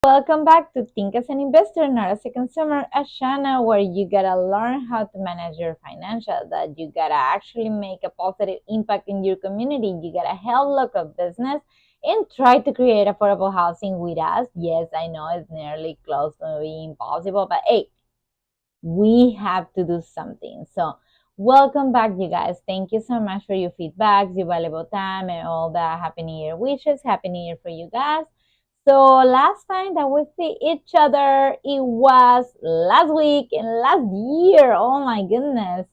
Welcome back to Think as an Investor, Not as a Consumer, a channel where you gotta learn how to manage your financial, that you gotta actually make a positive impact in your community. You gotta help local business and try to create affordable housing with us. Yes, I know it's nearly close to being impossible, but hey, we have to do something. So, welcome back, you guys. Thank you so much for your feedbacks, your valuable time, and all the Happy New Year wishes. Happy New Year for you guys. So last time that we see each other, it was last week and last year. Oh my goodness,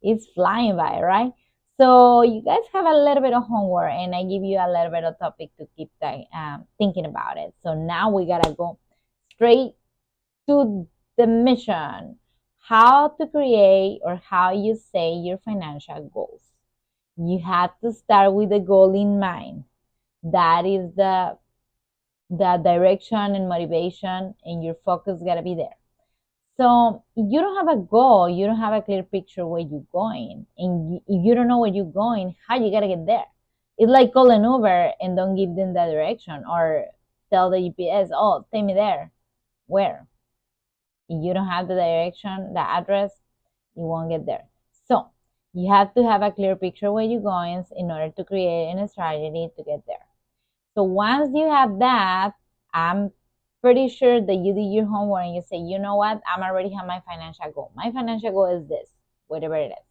it's flying by, right? So you guys have a little bit of homework, and I give you a little bit of topic to keep thinking about it. So now we gotta go straight to the mission: how to create or how you say your financial goals. You have to start with the goal in mind. That is the direction and motivation, and your focus gotta be there. So if you don't have a goal, you don't have a clear picture where you're going, and if you don't know where you're going, how you gotta get there? It's like call an Uber and don't give them the direction, or tell the GPS, oh, take me there. Where? If you don't have the direction, the address, you won't get there. So you have to have a clear picture where you're going in order to create a strategy to get there. So once you have that, I'm pretty sure that you did your homework and you say, you know what, I'm already have my financial goal. My financial goal is this, whatever it is.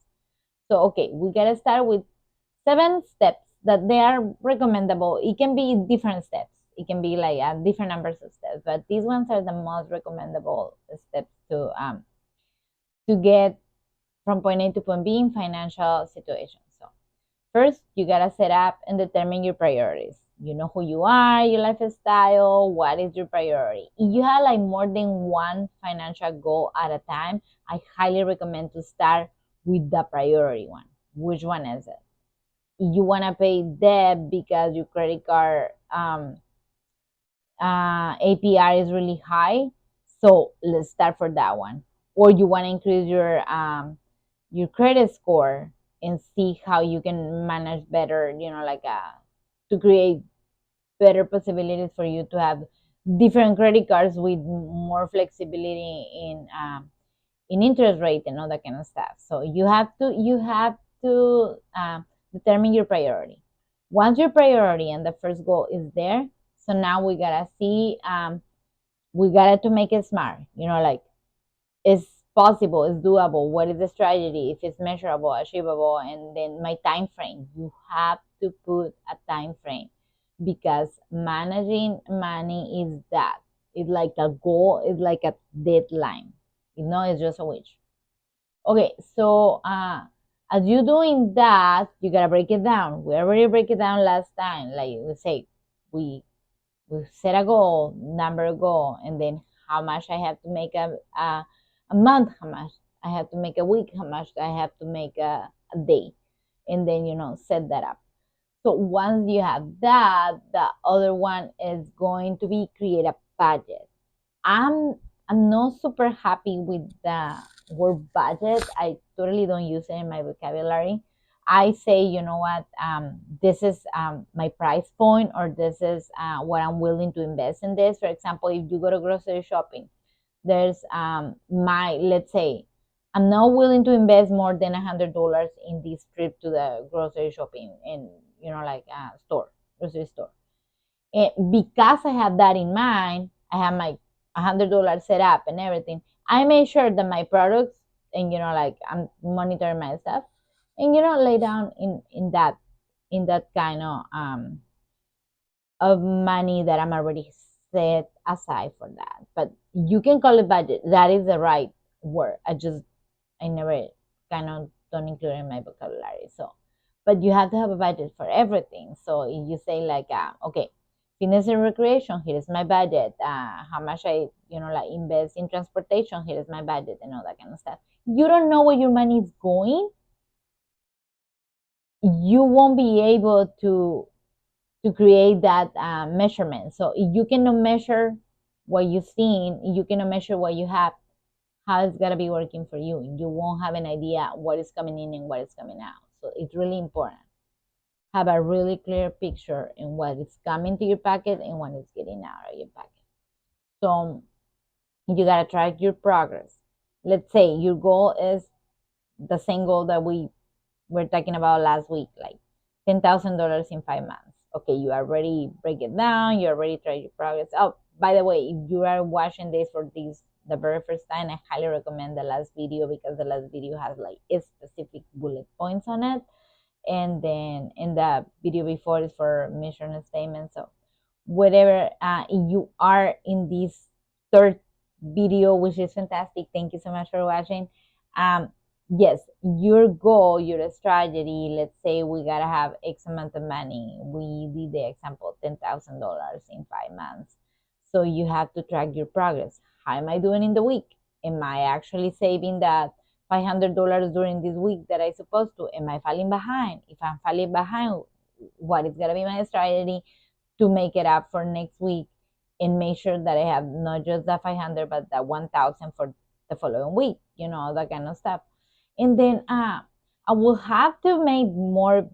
So okay, we gotta start with 7 steps that they are recommendable. It can be different steps. It can be like different numbers of steps, but these ones are the most recommendable steps to get from point A to point B in financial situations. So first, you gotta set up and determine your priorities. You know who you are, your lifestyle, what is your priority. If you have like more than one financial goal at a time, I highly recommend to start with the priority one. Which one is it? If you wanna pay debt because your credit card APR is really high, so let's start for that one. Or you wanna increase your credit score and see how you can manage better, to create better possibilities for you to have different credit cards with more flexibility in interest rate and all that kind of stuff. So you have to determine your priority. Once your priority and the first goal is there, so now we gotta see, we gotta to make it smart, like, it's possible, it's doable, what is the strategy, if it's measurable, achievable, and then my time frame. You have to put a time frame, because managing money is that. It's like a goal, it's like a deadline. It's just a wish. Okay, so as you doing that, you gotta break it down. We already break it down last time. Like we say, we we set a goal, number a goal, and then how much I have to make a month, how much I have to make a week, how much I have to make a day, and then set that up. So once you have that, the other one is going to be create a budget. I'm I'm not super happy with the word budget. I totally don't use it in my vocabulary. I say, you know what, this is my price point, or this is what I'm willing to invest in this. For example, if you go to grocery shopping, there's let's say, I'm not willing to invest more than $100 in this trip to the grocery shopping in, like a store, grocery store. And because I have that in mind, I have my $100 set up and everything. I make sure that my products, and like, I'm monitoring my stuff, and lay down in that kind of money that I'm already set aside for that. But you can call it budget. That is the right word. I never kind of don't include it in my vocabulary. So, but you have to have a budget for everything. So if you say like, okay, fitness and recreation, here is my budget. How much I, like, invest in transportation, here is my budget, and all that kind of stuff. You don't know where your money is going, you won't be able to create that measurement. So if you cannot measure what you've seen, you cannot measure what you have, how it's gonna be working for you. You won't have an idea what is coming in and what is coming out. So it's really important. Have a really clear picture in what is coming to your pocket and what is getting out of your pocket. So you gotta track your progress. Let's say your goal is the same goal that we were talking about last week, like $10,000 in 5 months. Okay, you already break it down, you already track your progress. Oh, by the way, if you are watching this for this the very first time, I highly recommend the last video because the last video has like specific bullet points on it. And then in the video before is for mission statement. So whatever you are in this third video, which is fantastic, thank you so much for watching. um yes, your goal, your strategy, let's say we gotta have x amount of money. We did the example $10,000 in 5 months. So you have to track your progress. How am I doing in the week? Am I actually saving that $500 during this week that I supposed to? Am I falling behind? If I'm falling behind, what is gonna be my strategy to make it up for next week and make sure that I have not just the 500 but the 1,000 for the following week, that kind of stuff. And then I will have to make more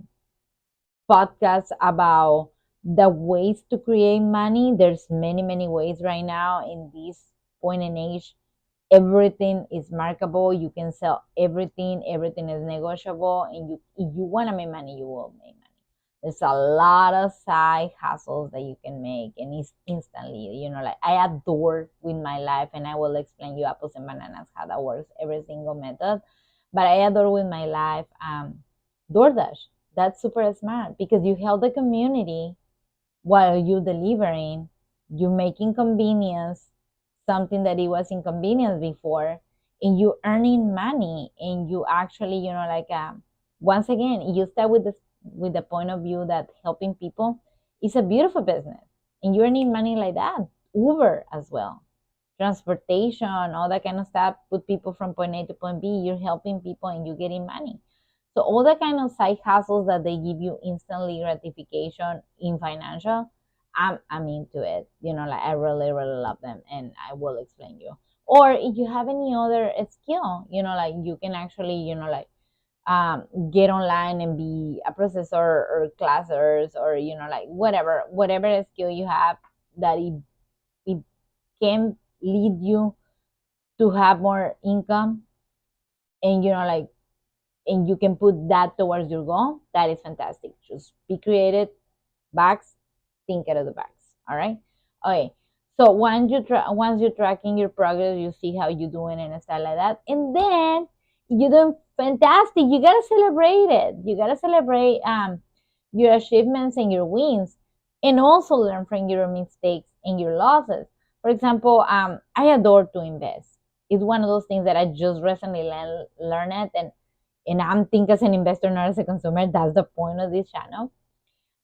podcasts about the ways to create money. There's many ways right now in this point in age. Everything is marketable. You can sell everything. Everything is negotiable. And if you want to make money, you will make money. There's a lot of side hustles that you can make, and it's instantly. Like I adore with my life, and I will explain you apples and bananas how that works, every single method. But I adore with my life DoorDash. That's super smart because you help the community while you delivering. You making convenience something that it was inconvenience before, and you earning money, and you actually, once again, you start with the point of view that helping people is a beautiful business, and you earning money like that. Uber as well, transportation, all that kind of stuff, put people from point A to point B. You're helping people and you're getting money. So all the kind of side hustles that they give you instantly gratification in financial, I'm into it. Like I really love them, and I will explain you. Or if you have any other skill, like you can actually, get online and be a processor or classers, or like whatever skill you have that it can lead you to have more income, and like, and you can put that towards your goal. That is fantastic. Just be creative. Box, think out of the box. All right. Okay. So once you're tracking your progress, you see how you're doing and stuff like that, and then you're doing fantastic. You gotta celebrate it. You gotta celebrate your achievements and your wins, and also learn from your mistakes and your losses. For example, I adore to invest. It's one of those things that I just recently learned it, and I'm thinking as an investor, not as a consumer. That's the point of this channel.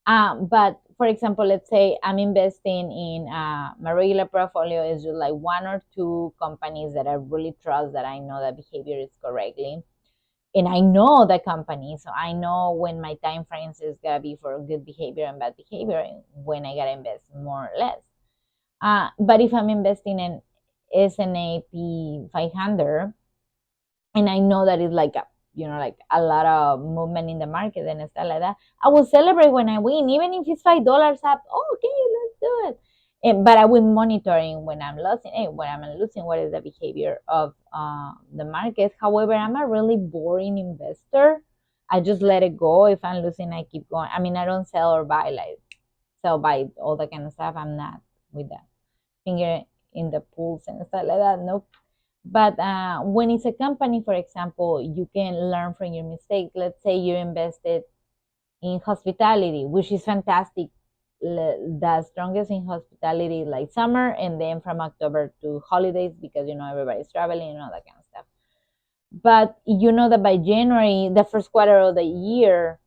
But for example, let's say I'm investing in my regular portfolio is just like one or two companies that I really trust, that I know that behavior is correctly. And I know the company, so I know when my time frames is gonna be for good behavior and bad behavior, and when I gotta invest more or less. But if I'm investing in S&P 500, and I know that it's like like a lot of movement in the market and stuff like that, I will celebrate when I win, even if it's $5 up. Oh, okay, let's do it. But I will monitoring when I'm losing. Hey, when I'm losing, what is the behavior of the market? However, I'm a really boring investor. I just let it go. If I'm losing, I keep going. I mean, I don't sell or buy, like sell, buy, all that kind of stuff. I'm not with that finger in the pools and stuff like that. Nope. But when it's a company, for example, you can learn from your mistake. Let's say you invested in hospitality, which is fantastic. The strongest in hospitality, like summer, and then from October to holidays, because everybody's traveling and all that kind of stuff. But you know that by January, the first quarter of the year,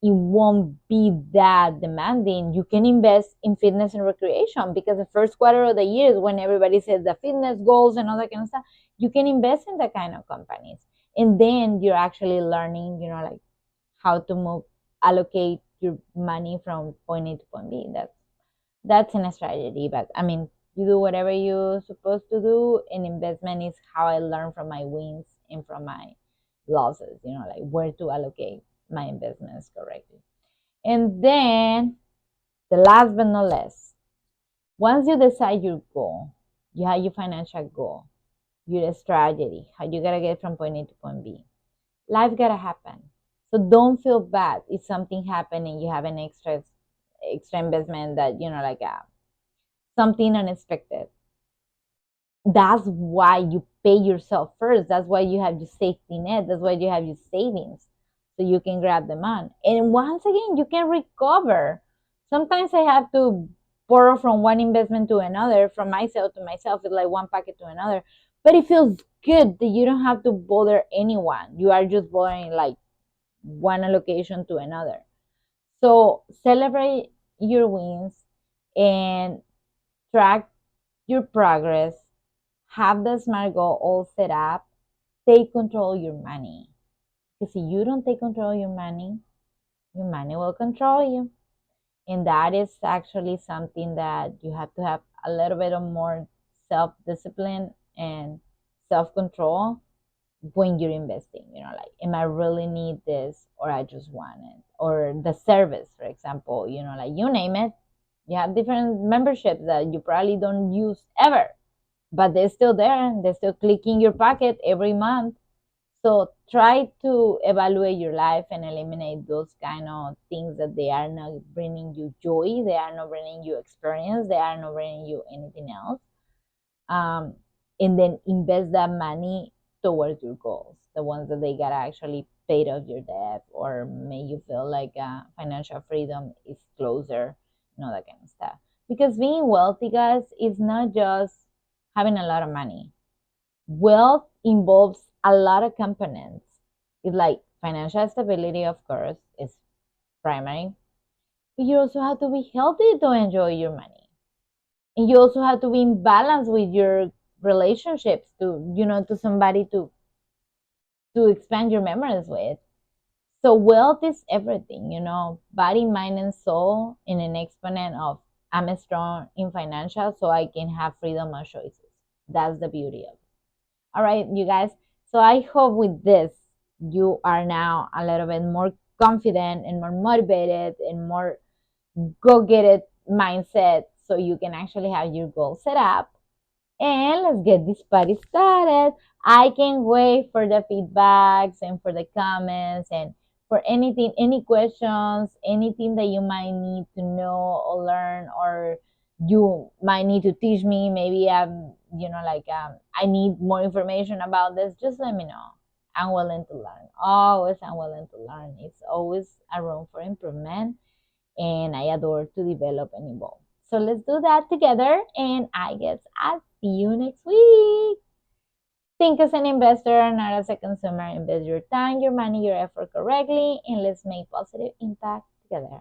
it won't be that demanding. You can invest in fitness and recreation, because the first quarter of the year is when everybody says the fitness goals and all that kind of stuff. You can invest in that kind of companies. And then you're actually learning, like how to move, allocate your money from point A to point B. That's an strategy. But I mean, you do whatever you're supposed to do. And investment is how I learn from my wins and from my losses, like where to allocate my investments correctly. And then the last but not least, once you decide your goal, You have your financial goal, your strategy, how you gotta get from point A to point B. Life gotta happen. So don't feel bad if something happened and you have an extra investment that like something unexpected. That's why you pay yourself first. That's why you have your safety net. That's why you have your savings, so you can grab them on. And once again, you can recover. Sometimes I have to borrow from one investment to another, from myself to myself. It's like one pocket to another. But it feels good that you don't have to bother anyone. You are just borrowing like one allocation to another. So celebrate your wins and track your progress, have the SMART goal all set up, take control of your money. Because if you don't take control of your money will control you. And that is actually something that you have to have a little bit of more self discipline and self control when you're investing. Like, am I really need this or I just want it? Or the service, for example, like you name it. You have different memberships that you probably don't use ever, but they're still there. They're still clicking your pocket every month. So try to evaluate your life and eliminate those kind of things that they are not bringing you joy, they are not bringing you experience, they are not bringing you anything else. Um, and then invest that money towards your goals, the ones that they gotta actually pay off your debt or make you feel like financial freedom is closer, that kind of stuff. Because being wealthy, guys, is not just having a lot of money. Wealth involves a lot of components. It's like financial stability, of course, is primary. But you also have to be healthy to enjoy your money. And you also have to be in balance with your relationships to somebody to expand your memories with. So wealth is everything, body, mind, and soul in an exponent of I'm strong in financial so I can have freedom of choices. That's the beauty of it. All right, you guys. So I hope with this, you are now a little bit more confident and more motivated and more go get it mindset so you can actually have your goal set up. And let's get this party started. I can't wait for the feedbacks and for the comments and for anything, any questions, anything that you might need to know or learn, or you might need to teach me. Maybe I need more information about this. Just let me know. I'm willing to learn. Always, I'm willing to learn. It's always a room for improvement, and I adore to develop and evolve. So let's do that together, and I guess I'll see you next week. Think as an investor, not as a consumer. Invest your time, your money, your effort correctly, and let's make positive impact together.